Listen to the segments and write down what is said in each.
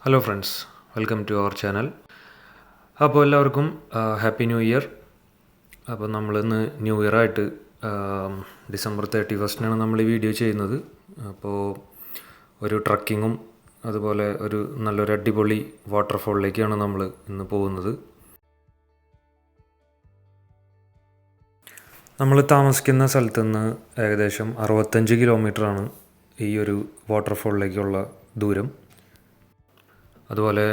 Hello friends, welcome to our channel. അപ്പോൾ എല്ലാവർക്കും happy new year. അപ്പോൾ നമ്മളിന്ന് ന്യൂ ഇയറായിട്ട് ഡിസംബർ 31 നമ്മൾ ഈ വീഡിയോ ചെയ്യുന്നത്. അപ്പോൾ ഒരു ട്രക്കിങ്ങും അതുപോലെ ഒരു നല്ലൊരു അടിപൊളി വാട്ടർഫോളിലേക്കാണ് നമ്മൾ ഇന്ന് പോകുന്നത്. നമ്മൾ താമസിക്കുന്ന സ്ഥലത്തു നിന്ന് ഏകദേശം 65 കിലോമീറ്ററാണ് ഈ ഒരു വാട്ടർഫോളിലേക്കുള്ള ദൂരം. അതുപോലെ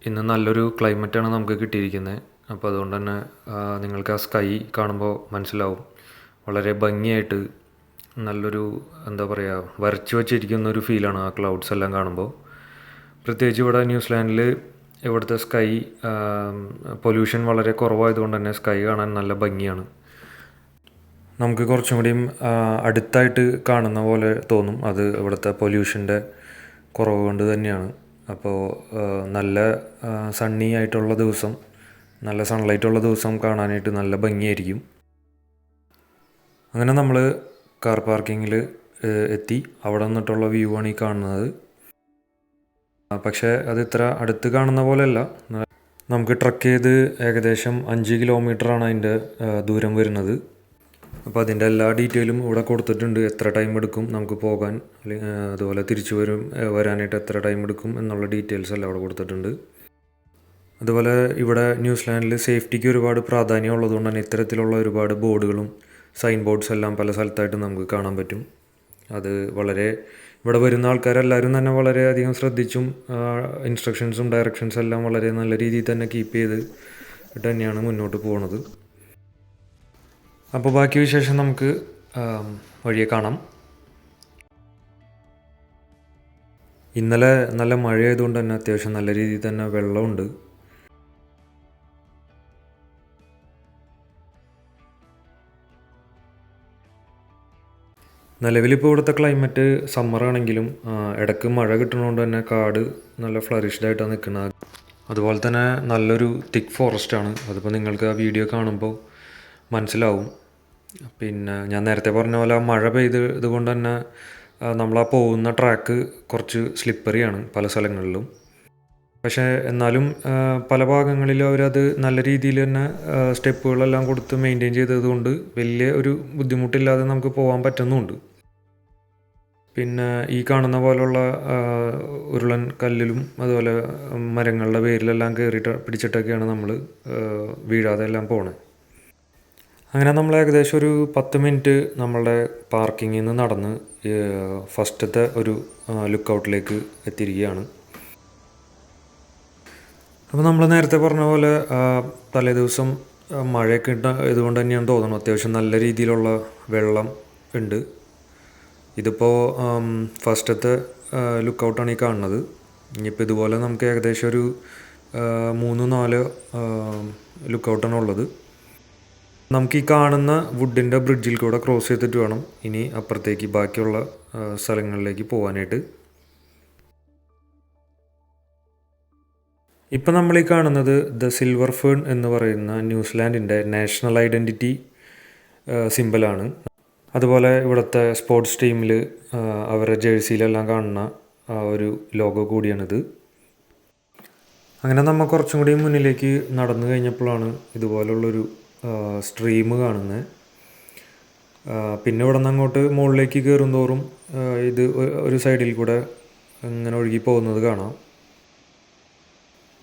ഇന്ന് നല്ലൊരു ക്ലൈമറ്റാണ് നമുക്ക് കിട്ടിയിരിക്കുന്നത്. അപ്പോൾ അതുകൊണ്ട് തന്നെ നിങ്ങൾക്ക് ആ സ്കൈ കാണുമ്പോൾ മനസ്സിലാവും, വളരെ ഭംഗിയായിട്ട് നല്ലൊരു എന്താ പറയുക, വരച്ചു വച്ചിരിക്കുന്ന ഒരു ഫീലാണ് ആ ക്ലൗഡ്സ് എല്ലാം കാണുമ്പോൾ. പ്രത്യേകിച്ച് ഇവിടെ ന്യൂസിലാൻഡിൽ ഇവിടുത്തെ സ്കൈ പൊല്യൂഷൻ വളരെ കുറവായതുകൊണ്ട് തന്നെ സ്കൈ കാണാൻ നല്ല ഭംഗിയാണ്. നമുക്ക് കുറച്ചും കൂടിയും അടുത്തായിട്ട് കാണുന്ന പോലെ തോന്നും. അത് ഇവിടുത്തെ പൊല്യൂഷൻ്റെ കുറവ് കൊണ്ട് തന്നെയാണ്. അപ്പോൾ നല്ല സണ്ണി ആയിട്ടുള്ള ദിവസം, നല്ല സൺലൈറ്റുള്ള ദിവസം കാണാനായിട്ട് നല്ല ഭംഗിയായിരിക്കും. അങ്ങനെ നമ്മൾ കാർ പാർക്കിങ്ങിൽ എത്തി. അവിടെ നിന്നിട്ടുള്ള വ്യൂ ആണ് ഈ കാണുന്നത്. പക്ഷേ അത് ഇത്ര അടുത്ത് കാണുന്ന പോലെയല്ല. നമുക്ക് ട്രക്ക് ചെയ്ത് ഏകദേശം 5 കിലോമീറ്ററാണ് അതിൻ്റെ ദൂരം വരുന്നത്. അപ്പോൾ അതിൻ്റെ എല്ലാ ഡീറ്റെയിലും ഇവിടെ കൊടുത്തിട്ടുണ്ട്. എത്ര ടൈം എടുക്കും നമുക്ക് പോകാൻ, അതുപോലെ തിരിച്ചു വരാനായിട്ട് എത്ര ടൈം എടുക്കും എന്നുള്ള ഡീറ്റെയിൽസ് എല്ലാം അവിടെ കൊടുത്തിട്ടുണ്ട്. അതുപോലെ ഇവിടെ ന്യൂസിലാൻഡിൽ സേഫ്റ്റിക്ക് ഒരുപാട് പ്രാധാന്യം ഉള്ളതുകൊണ്ട് തന്നെ ഇത്തരത്തിലുള്ള ഒരുപാട് ബോർഡുകളും സൈൻ ബോർഡ്സ് എല്ലാം പല സ്ഥലത്തായിട്ട് നമുക്ക് കാണാൻ പറ്റും. അത് വളരെ ഇവിടെ വരുന്ന ആൾക്കാരെല്ലാവരും തന്നെ വളരെയധികം ശ്രദ്ധിച്ചും ഇൻസ്ട്രക്ഷൻസും ഡയറക്ഷൻസും എല്ലാം വളരെ നല്ല രീതിയിൽ തന്നെ കീപ്പ് ചെയ്ത് തന്നെയാണ് മുന്നോട്ട് പോകുന്നത്. അപ്പോൾ ബാക്കി വിശേഷം നമുക്ക് വഴിയെ കാണാം. ഇന്നലെ നല്ല മഴയായതുകൊണ്ട് തന്നെ അത്യാവശ്യം നല്ല രീതിയിൽ തന്നെ വെള്ളമുണ്ട്. നിലവിലിപ്പോൾ ഇവിടുത്തെ ക്ലൈമറ്റ് സമ്മറാണെങ്കിലും ഇടയ്ക്ക് മഴ കിട്ടുന്നതുകൊണ്ട് തന്നെ കാട് നല്ല ഫ്ലറിഷ്ഡായിട്ടാണ് നിൽക്കുന്നത്. അതുപോലെ തന്നെ നല്ലൊരു തിക്ക് ഫോറസ്റ്റാണ്. അതിപ്പോൾ നിങ്ങൾക്ക് ആ വീഡിയോ കാണുമ്പോൾ മനസ്സിലാവും. പിന്നെ ഞാൻ നേരത്തെ പറഞ്ഞ പോലെ മഴ പെയ്തത് കൊണ്ട് തന്നെ നമ്മളാ പോകുന്ന ട്രാക്ക് കുറച്ച് സ്ലിപ്പറിയാണ് പല സ്ഥലങ്ങളിലും. പക്ഷേ എന്നാലും പല ഭാഗങ്ങളിലും അവരത് നല്ല രീതിയിൽ തന്നെ സ്റ്റെപ്പുകളെല്ലാം കൊടുത്ത് മെയിൻറ്റെയിൻ ചെയ്തതുകൊണ്ട് വലിയ ഒരു ബുദ്ധിമുട്ടില്ലാതെ നമുക്ക് പോകാൻ പറ്റുന്നുമുണ്ട്. പിന്നെ ഈ കാണുന്ന പോലുള്ള ഉരുളൻ കല്ലിലും അതുപോലെ മരങ്ങളുടെ വേരിലെല്ലാം പിടിച്ചിട്ടൊക്കെയാണ് നമ്മൾ വീഴാതെ എല്ലാം പോണത്. അങ്ങനെ നമ്മൾ ഏകദേശം ഒരു 10 മിനിറ്റ് നമ്മളുടെ പാർക്കിങ്ങിൽ നിന്ന് നടന്ന് ഫസ്റ്റത്തെ ഒരു ലുക്കൗട്ടിലേക്ക് എത്തിയിരിക്കുകയാണ്. അപ്പോൾ നമ്മൾ നേരത്തെ പറഞ്ഞ പോലെ തലേ ദിവസം മഴയൊക്കെ ഇതുകൊണ്ട് തന്നെയാണ് തോന്നുന്നു അത്യാവശ്യം നല്ല രീതിയിലുള്ള വെള്ളം ഉണ്ട്. ഇതിപ്പോൾ ഫസ്റ്റത്തെ ലുക്കൗട്ടാണ് ഈ കാണുന്നത്. ഇനിയിപ്പോൾ ഇതുപോലെ നമുക്ക് ഏകദേശം ഒരു 3-4 ലുക്കൗട്ടാണ് ഉള്ളത്. നമുക്ക് ഈ കാണുന്ന വുഡിൻ്റെ ബ്രിഡ്ജിൽ കൂടെ ക്രോസ് ചെയ്തിട്ട് വേണം ഇനി അപ്പുറത്തേക്ക് ബാക്കിയുള്ള സ്ഥലങ്ങളിലേക്ക് പോകാനായിട്ട്. ഇപ്പം നമ്മൾ ഈ കാണുന്നത് ദ സിൽവർ ഫേൺ എന്ന് പറയുന്ന ന്യൂസിലാൻഡിൻ്റെ നാഷണൽ ഐഡൻറ്റിറ്റി സിംബലാണ്. അതുപോലെ ഇവിടുത്തെ സ്പോർട്സ് ടീമിൽ അവരുടെ ജേഴ്സിയിലെല്ലാം കാണുന്ന ഒരു ലോഗോ കൂടിയാണിത്. അങ്ങനെ നമ്മൾ കുറച്ചും കൂടി മുന്നിലേക്ക് നടന്നു കഴിഞ്ഞപ്പോഴാണ് ഇതുപോലുള്ളൊരു സ്ട്രീം കാണുന്നത്. പിന്നെ ഇവിടെ നിന്ന് അങ്ങോട്ട് മുകളിലേക്ക് കയറും തോറും ഇത് ഒരു സൈഡിൽ കൂടെ ഇങ്ങനെ ഒഴുകി പോകുന്നത് കാണാം.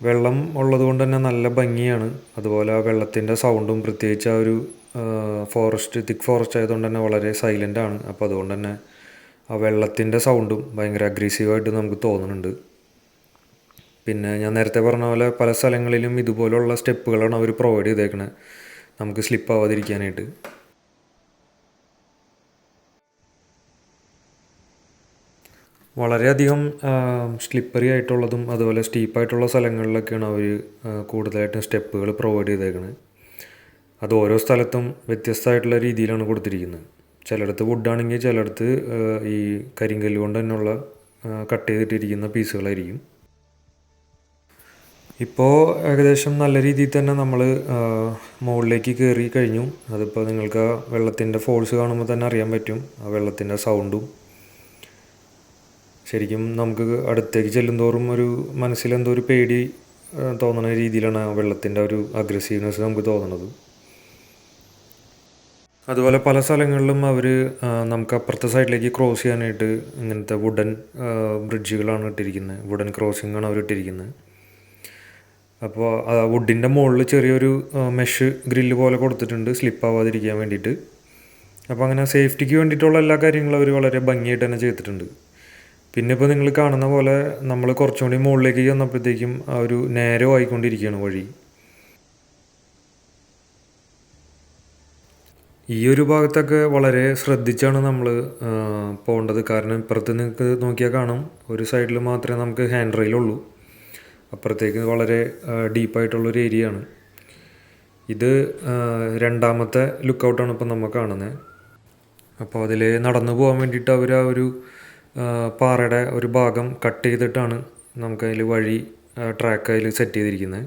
വെള്ളം ഉള്ളത് കൊണ്ട് തന്നെ നല്ല ഭംഗിയാണ്. അതുപോലെ ആ വെള്ളത്തിൻ്റെ സൗണ്ടും, പ്രത്യേകിച്ച് ആ ഒരു തിക്ക് ഫോറസ്റ്റ് ആയതുകൊണ്ട് തന്നെ വളരെ സൈലൻ്റ് ആണ്. അപ്പോൾ അതുകൊണ്ട് തന്നെ ആ വെള്ളത്തിൻ്റെ സൗണ്ടും ഭയങ്കര അഗ്രസീവായിട്ട് നമുക്ക് തോന്നുന്നുണ്ട്. പിന്നെ ഞാൻ നേരത്തെ പറഞ്ഞ പോലെ പല സ്ഥലങ്ങളിലും ഇതുപോലുള്ള സ്റ്റെപ്പുകളാണ് അവർ പ്രൊവൈഡ് ചെയ്തേക്കണത് നമുക്ക് സ്ലിപ്പ് ആവാതിരിക്കാനായിട്ട്. വളരെയധികം സ്ലിപ്പറി ആയിട്ടുള്ളതും അതുപോലെ സ്റ്റീപ്പായിട്ടുള്ള സ്ഥലങ്ങളിലൊക്കെയാണ് അവർ കൂടുതലായിട്ടും സ്റ്റെപ്പുകൾ പ്രൊവൈഡ് ചെയ്തേക്കുന്നത്. അത് ഓരോ സ്ഥലത്തും വ്യത്യസ്തമായിട്ടുള്ള രീതിയിലാണ് കൊടുത്തിരിക്കുന്നത്. ചിലയിടത്ത് വുഡാണെങ്കിൽ ചിലയിടത്ത് ഈ കരിങ്കല്ല് കൊണ്ട് തന്നെയുള്ള കട്ട് ചെയ്തിട്ടിരിക്കുന്ന പീസുകളായിരിക്കും. ഇപ്പോൾ ഏകദേശം നല്ല രീതിയിൽ തന്നെ നമ്മൾ മുകളിലേക്ക് കയറി കഴിഞ്ഞു. അതിപ്പോൾ നിങ്ങൾക്ക് ആ വെള്ളത്തിൻ്റെ ഫോഴ്സ് കാണുമ്പോൾ തന്നെ അറിയാൻ പറ്റും. ആ വെള്ളത്തിൻ്റെ സൗണ്ടും ശരിക്കും നമുക്ക് അടുത്തേക്ക് ചെല്ലുന്തോറും ഒരു മനസ്സിലെന്തോ ഒരു പേടി തോന്നുന്ന രീതിയിലാണ് ആ വെള്ളത്തിൻ്റെ ഒരു അഗ്രസീവ്നെസ് നമുക്ക് തോന്നുന്നത്. അതുപോലെ പല സ്ഥലങ്ങളിലും അവർ നമുക്ക് അപ്പുറത്തെ സൈഡിലേക്ക് ക്രോസ് ചെയ്യാനായിട്ട് ഇങ്ങനത്തെ വുഡൻ ബ്രിഡ്ജുകളാണ് ഇട്ടിരിക്കുന്നത്, വുഡൻ ക്രോസിംഗ് ആണ് അവർ ഇട്ടിരിക്കുന്നത്. അപ്പോൾ ആ വുഡിൻ്റെ മുകളിൽ ചെറിയൊരു മെഷ് ഗ്രില്ല് പോലെ കൊടുത്തിട്ടുണ്ട് സ്ലിപ്പ് ആവാതിരിക്കാൻ വേണ്ടിയിട്ട്. അപ്പോൾ അങ്ങനെ സേഫ്റ്റിക്ക് വേണ്ടിയിട്ടുള്ള എല്ലാ കാര്യങ്ങളും അവർ വളരെ ഭംഗിയായിട്ട് തന്നെ ചെയ്തിട്ടുണ്ട്. പിന്നെ ഇപ്പോൾ നിങ്ങൾ കാണുന്ന പോലെ നമ്മൾ കുറച്ചും കൂടി മുകളിലേക്ക് ചെന്നപ്പോഴത്തേക്കും ആ ഒരു നേരമായിക്കൊണ്ടിരിക്കുകയാണ് വഴി. ഈ ഒരു ഭാഗത്തൊക്കെ വളരെ ശ്രദ്ധിച്ചാണ് നമ്മൾ പോകേണ്ടത്. കാരണം ഇപ്പുറത്ത് നിങ്ങൾക്ക് നോക്കിയാൽ കാണും, ഒരു സൈഡിൽ മാത്രമേ നമുക്ക് ഹാൻഡ് റെയിലുള്ളൂ, അപ്പുറത്തേക്ക് വളരെ ഡീപ്പായിട്ടുള്ളൊരു ഏരിയ ആണ്. ഇത് രണ്ടാമത്തെ ലുക്കൗട്ടാണ് ഇപ്പം നമ്മൾ കാണുന്നത്. അപ്പോൾ അതിൽ നടന്നു പോകാൻ വേണ്ടിയിട്ട് അവർ ആ ഒരു പാറയുടെ ഒരു ഭാഗം കട്ട് ചെയ്തിട്ടാണ് നമുക്കതിൽ വഴി ട്രാക്ക് അതിൽ സെറ്റ് ചെയ്തിരിക്കുന്നത്.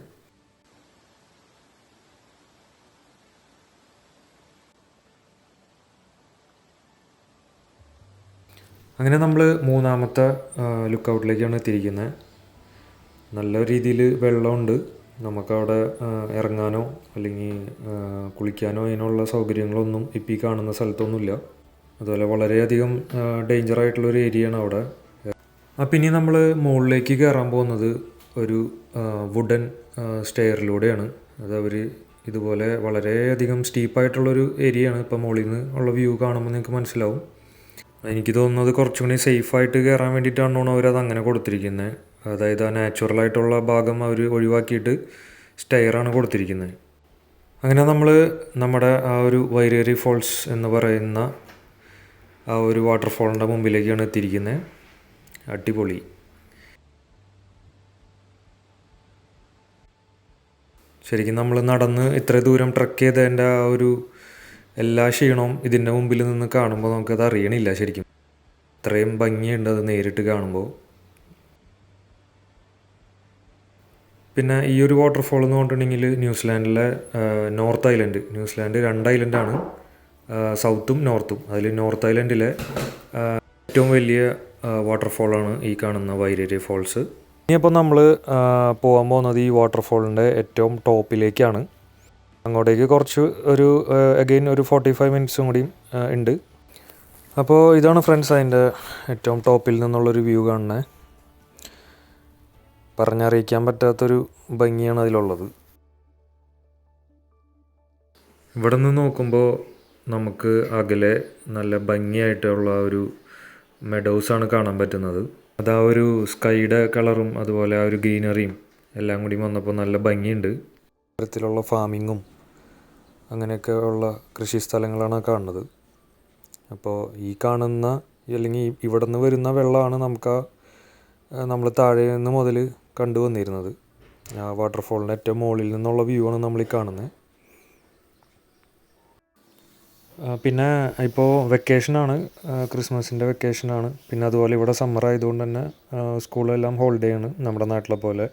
അങ്ങനെ നമ്മൾ മൂന്നാമത്തെ ലുക്കൗട്ടിലേക്കാണ് എത്തിയിരിക്കുന്നത്. നല്ല രീതിയിൽ വെള്ളമുണ്ട്. നമുക്കവിടെ ഇറങ്ങാനോ അല്ലെങ്കിൽ കുളിക്കാനോ അതിനുള്ള സൗകര്യങ്ങളൊന്നും ഇപ്പോൾ ഈ കാണുന്ന സ്ഥലത്തൊന്നുമില്ല. അതുപോലെ വളരെയധികം ഡേഞ്ചറായിട്ടുള്ളൊരു ഏരിയയാണ് അവിടെ. പിന്നെ നമ്മൾ മുകളിലേക്ക് കയറാൻ പോകുന്നത് ഒരു വുഡൻ സ്റ്റെയറിലൂടെയാണ്. അത് അവർ ഇതുപോലെ വളരെയധികം സ്റ്റീപ്പായിട്ടുള്ളൊരു ഏരിയയാണ്. ഇപ്പോൾ മുകളിൽ നിന്ന് ഉള്ള വ്യൂ കാണുമ്പോൾ നിങ്ങൾക്ക് മനസ്സിലാവും. എനിക്ക് തോന്നുന്നത് കുറച്ചും കൂടി സേഫായിട്ട് കയറാൻ വേണ്ടിയിട്ടാണോ അവരത് അങ്ങനെ കൊടുത്തിരിക്കുന്നത്. അതായത് ആ നാച്ചുറലായിട്ടുള്ള ഭാഗം അവർ ഒഴിവാക്കിയിട്ട് സ്റ്റെയറാണ് കൊടുത്തിരിക്കുന്നത്. അങ്ങനെ നമ്മൾ നമ്മുടെ ആ ഒരു വൈരേരി ഫോൾസ് എന്ന് പറയുന്ന ആ ഒരു വാട്ടർഫോളിൻ്റെ മുമ്പിലേക്കാണ് എത്തിയിരിക്കുന്നത്. അടിപൊളി. ശരിക്കും നമ്മൾ നടന്ന് ഇത്ര ദൂരം ട്രക്ക് ചെയ്തതിൻ്റെ ആ ഒരു എല്ലാ ക്ഷീണവും ഇതിൻ്റെ മുമ്പിൽ നിന്ന് കാണുമ്പോൾ നമുക്കത് അറിയണില്ല. ശരിക്കും ഇത്രയും ഭംഗിയുണ്ട് അത് നേരിട്ട് കാണുമ്പോൾ. പിന്നെ ഈ ഒരു വാട്ടർഫോൾ എന്ന് പറഞ്ഞിട്ടുണ്ടെങ്കിൽ ന്യൂസിലാൻഡിലെ നോർത്ത് ഐലൻഡ്, ന്യൂസിലാൻഡ് 2 ഐലൻഡാണ്, സൗത്തും നോർത്തും. അതിൽ നോർത്ത് ഐലൻഡിലെ ഏറ്റവും വലിയ വാട്ടർഫോളാണ് ഈ കാണുന്ന വൈരേരി ഫോൾസ്. ഇനിയിപ്പോൾ നമ്മൾ പോകാൻ പോകുന്നത് ഈ വാട്ടർഫോളിൻ്റെ ഏറ്റവും ടോപ്പിലേക്കാണ്. അങ്ങോട്ടേക്ക് കുറച്ച് ഒരു അഗെയിൻ ഒരു 45 മിനിറ്റ്സും കൂടിയും ഉണ്ട്. അപ്പോൾ ഇതാണ് ഫ്രണ്ട്സ് അതിൻ്റെ ഏറ്റവും ടോപ്പിൽ നിന്നുള്ളൊരു വ്യൂ കാണുന്നത്. പറഞ്ഞറിയിക്കാൻ പറ്റാത്തൊരു ഭംഗിയാണ് അതിലുള്ളത്. ഇവിടെ നിന്ന് നോക്കുമ്പോൾ നമുക്ക് അകലെ നല്ല ഭംഗിയായിട്ടുള്ള ഒരു മെഡോസാണ് കാണാൻ പറ്റുന്നത്. അത് ആ ഒരു സ്കൈയുടെ കളറും അതുപോലെ ആ ഒരു ഗ്രീനറിയും എല്ലാം കൂടി വന്നപ്പോൾ നല്ല ഭംഗിയുണ്ട്. തരത്തിലുള്ള ഫാമിങ്ങും അങ്ങനെയൊക്കെ ഉള്ള കൃഷി സ്ഥലങ്ങളാണ് കാണുന്നത്. അപ്പോൾ ഈ കാണുന്ന അല്ലെങ്കിൽ ഇവിടെ നിന്ന് വരുന്ന വെള്ളമാണ് നമുക്ക് നമ്മൾ താഴെ നിന്ന് മുതൽ കണ്ടുവന്നിരുന്നത്. ആ വാട്ടർഫോളിൻ്റെ ഏറ്റവും മുകളിൽ നിന്നുള്ള വ്യൂ ആണ് നമ്മൾ ഈ കാണുന്നത്. പിന്നെ ഇപ്പോൾ വെക്കേഷനാണ്, ക്രിസ്മസിൻ്റെ വെക്കേഷനാണ്. പിന്നെ അതുപോലെ ഇവിടെ സമ്മർ ആയതുകൊണ്ട് തന്നെ സ്കൂളെല്ലാം ഹോളിഡേ ആണ്. നമ്മുടെ നാട്ടിലെ പോലെ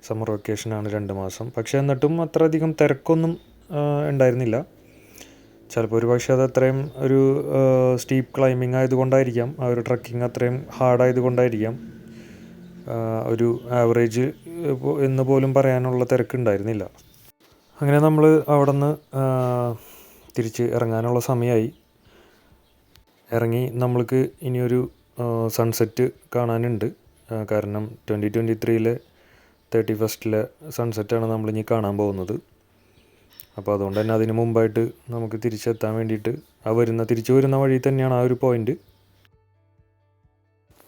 സമ്മർ വെക്കേഷനാണ് 2 മാസം. പക്ഷേ എന്നിട്ടും അത്ര അധികം തിരക്കൊന്നും ഉണ്ടായിരുന്നില്ല. ചിലപ്പോൾ ഒരു പക്ഷേ അത് അത്രയും ഒരു സ്റ്റീപ്പ് ക്ലൈമ്പിംഗ് ആയതുകൊണ്ടായിരിക്കാം, ആ ഒരു ട്രക്കിംഗ് അത്രയും ഹാർഡായതുകൊണ്ടായിരിക്കാം ഒരു ആവറേജ് എന്ന് പോലും പറയാനുള്ള തിരക്കുണ്ടായിരുന്നില്ല. അങ്ങനെ നമ്മൾ അവിടെ നിന്ന് തിരിച്ച് ഇറങ്ങാനുള്ള സമയമായി. ഇറങ്ങി നമ്മൾക്ക് ഇനിയൊരു സൺസെറ്റ് കാണാനുണ്ട്. കാരണം 2023 31 സൺസെറ്റാണ് നമ്മളിനി കാണാൻ പോകുന്നത്. അപ്പോൾ അതുകൊണ്ട് തന്നെ അതിന് മുമ്പായിട്ട് നമുക്ക് തിരിച്ചെത്താൻ വേണ്ടിയിട്ട് തിരിച്ചു വരുന്ന വഴി തന്നെയാണ് ആ ഒരു പോയിൻ്റ്.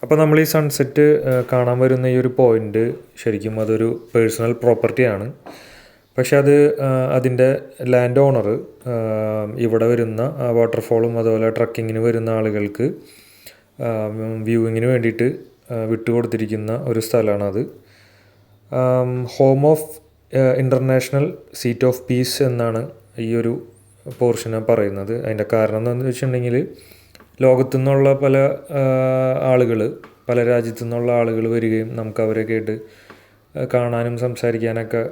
അപ്പോൾ നമ്മൾ ഈ സൺസെറ്റ് കാണാൻ വരുന്ന ഈ ഒരു പോയിൻ്റ് ശരിക്കും അതൊരു പേഴ്സണൽ പ്രോപ്പർട്ടിയാണ്. പക്ഷെ അത് അതിൻ്റെ ലാൻഡ് ഓണർ ഇവിടെ വരുന്ന വാട്ടർഫോളും അതുപോലെ ട്രക്കിങ്ങിന് വരുന്ന ആളുകൾക്ക് വ്യൂവിങ്ങിന് വേണ്ടിയിട്ട് വിട്ടുകൊടുത്തിരിക്കുന്ന ഒരു സ്ഥലമാണത്. Home of international seat of peace എന്നാണ് ഈ ഒരു പോർഷനെ പറയുന്നത്. അതിൻ്റെ കാരണം എന്താണെന്ന് വെച്ചിട്ടുണ്ടെങ്കിൽ ലോകത്തു നിന്നുള്ള പല ആളുകൾ, പല രാജ്യത്തു നിന്നുള്ള ആളുകൾ വരികയും നമുക്ക് അവരൊക്കെ ആയിട്ട് കാണാനും സംസാരിക്കാനൊക്കെ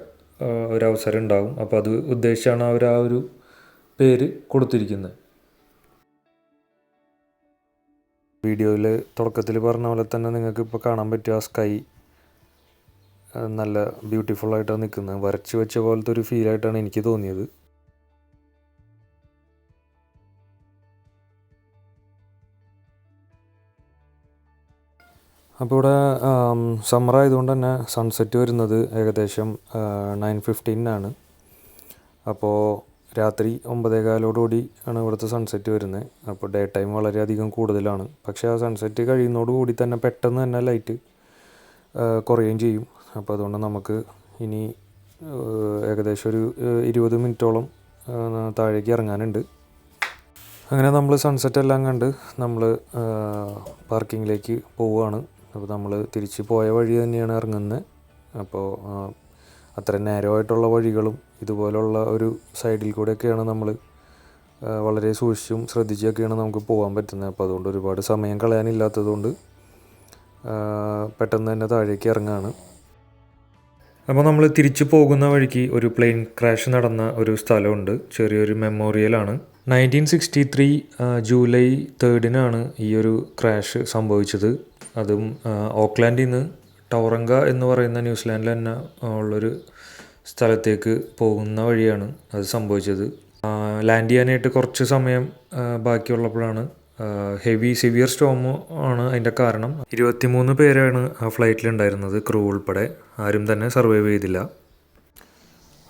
ഒരവസരം ഉണ്ടാകും. അപ്പോൾ അത് ഉദ്ദേശിച്ചാണ് അവർ ആ ഒരു പേര് കൊടുത്തിരിക്കുന്നത്. വീഡിയോയിൽ തുടക്കത്തിൽ പറഞ്ഞ പോലെ തന്നെ നിങ്ങൾക്ക് ഇപ്പോൾ കാണാൻ പറ്റുക ആ സ്കൈ നല്ല ബ്യൂട്ടിഫുള്ളായിട്ടാണ് നിൽക്കുന്നത്. വരച്ച് വെച്ച പോലത്തെ ഒരു ഫീലായിട്ടാണ് എനിക്ക് തോന്നിയത്. അപ്പോൾ ഇവിടെ സമ്മർ ആയതുകൊണ്ട് തന്നെ സൺസെറ്റ് വരുന്നത് ഏകദേശം 9:15 അപ്പോൾ രാത്രി 9:15 ആണ് ഇവിടുത്തെ സൺസെറ്റ് വരുന്നത്. അപ്പോൾ ഡേ ടൈം വളരെയധികം കൂടുതലാണ്. പക്ഷേ ആ സൺസെറ്റ് കഴിയുന്നതോടുകൂടി തന്നെ പെട്ടെന്ന് തന്നെ ലൈറ്റ് കുറയുകയും ചെയ്യും. അപ്പോൾ അതുകൊണ്ട് നമുക്ക് ഇനി ഏകദേശം ഒരു 20 മിനിറ്റോളം താഴേക്ക് ഇറങ്ങാനുണ്ട്. അങ്ങനെ നമ്മൾ സൺസെറ്റ് എല്ലാം കണ്ട് നമ്മൾ പാർക്കിങ്ങിലേക്ക് പോവുകയാണ്. അപ്പോൾ നമ്മൾ തിരിച്ച് പോയ വഴി തന്നെയാണ് ഇറങ്ങുന്നത്. അപ്പോൾ അത്ര നേരോ ആയിട്ടുള്ള വഴികളും ഇതുപോലുള്ള ഒരു സൈഡിൽ കൂടെയൊക്കെയാണ് നമ്മൾ വളരെ സൂക്ഷിച്ചും ശ്രദ്ധിച്ചൊക്കെയാണ് നമുക്ക് പോകാൻ പറ്റുന്നത്. അപ്പോൾ അതുകൊണ്ട് ഒരുപാട് സമയം കളയാനില്ലാത്തതുകൊണ്ട് പെട്ടെന്ന് തന്നെ താഴേക്ക് ഇറങ്ങുകയാണ്. അപ്പോൾ നമ്മൾ തിരിച്ചു പോകുന്ന വഴിക്ക് ഒരു പ്ലെയിൻ ക്രാഷ് നടന്ന ഒരു സ്ഥലമുണ്ട്. ചെറിയൊരു മെമ്മോറിയലാണ്. 1963 ജൂലൈ 3 ഈ ഒരു ക്രാഷ് സംഭവിച്ചത്. അതും ഓക്ലാൻഡിൽ നിന്ന് ടൗറങ്ക എന്ന് പറയുന്ന ന്യൂസിലാൻഡിൽ തന്നെ ഉള്ളൊരു സ്ഥലത്തേക്ക് പോകുന്ന വഴിയാണ് അത് സംഭവിച്ചത്. ലാൻഡ് ചെയ്യാനായിട്ട് കുറച്ച് സമയം ബാക്കിയുള്ളപ്പോഴാണ് സിവിയർ സ്റ്റോം ആണ് അതിൻ്റെ കാരണം. 23 പേരാണ് ആ ഫ്ലൈറ്റിലുണ്ടായിരുന്നത്, ക്രൂ ഉൾപ്പെടെ. ആരും തന്നെ സർവൈവ് ചെയ്തില്ല.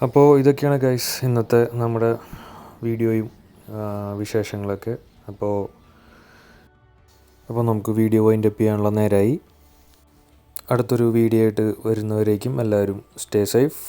അപ്പോൾ ഇതൊക്കെയാണ് ഗൈസ് ഇന്നത്തെ നമ്മുടെ വീഡിയോയും വിശേഷങ്ങളൊക്കെ. അപ്പോൾ നമുക്ക് വീഡിയോ വൈൻഡപ്പ് ചെയ്യാനുള്ള നേരമായി. അടുത്തൊരു വീഡിയോ ആയിട്ട് വരുന്നവരേക്കും എല്ലാവരും സ്റ്റേ സേഫ്.